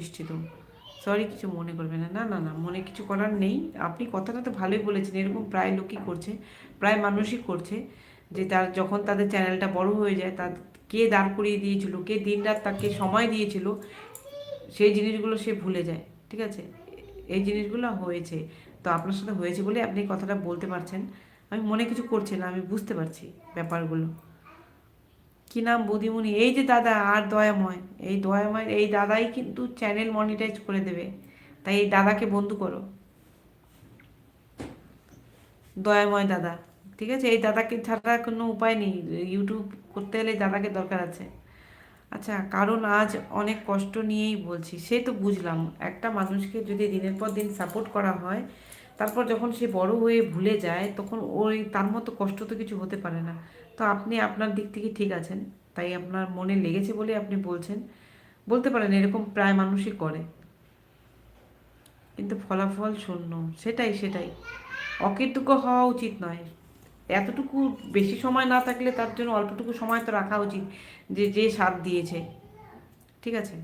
প্রতিষ্ঠিত। সরি, কিছু মনে করবে না। না না না, মনে কিছু করার নেই। আপনি কথাটা তো ভালোই বলেছেন, এরকম প্রায় লোকই করছে, প্রায় মানুষই করছে, যে তার যখন তাদের চ্যানেলটা বড় হয়ে যায়, তার কে দাঁড় করিয়ে দিয়েছিল, কে দিনরাত তাকে সময় দিয়েছিল, সেই জিনিসগুলো সে ভুলে যায়। ঠিক আছে, এই জিনিসগুলো হয়েছে। তো আপনার সাথে হয়েছে বলে আপনি কথাটা বলতে পারছেন। আমি মনে কিছু করছি না, আমি বুঝতে পারছি ব্যাপারগুলো। কি নাম বৌদিমণি? এই যে দাদা আর দয়াময়, এই দয়াময় এই দাদাই কিন্তু চ্যানেল মনিটাইজ করে দেবে, তাই এই দাদাকে বন্ধু করো, দয়াময় দাদা। ঠিক আছে, এই দাদাকে ছাড়া কোনো উপায় নেই, ইউটিউব করতে হলে এই দাদাকে দরকার আছে। আচ্ছা, কারণ আজ অনেক কষ্ট নিয়েই বলছি, সে তো বুঝলাম। একটা মানুষকে যদি দিনের পর দিন সাপোর্ট করা হয়, তারপর যখন সে বড় হয়ে ভুলে যায়, তখন ওই তার মতো কষ্ট তো কিছু হতে পারে না। তো আপনি আপনার দিক থেকে ঠিক আছেন, তাই আপনার মনে লেগেছে বলে আপনি বলছেন। বলতে পারেন এরকম প্রায় মানুষই করে, কিন্তু ফলাফল শূন্য। সেটাই সেটাই, অকৃতজ্ঞ হওয়া উচিত নয়। এতটুকু বেশি সময় না থাকলে তার জন্য অল্পটুকু সময় তো রাখা উচিত, যে যে সাথ দিয়েছে। ঠিক আছে।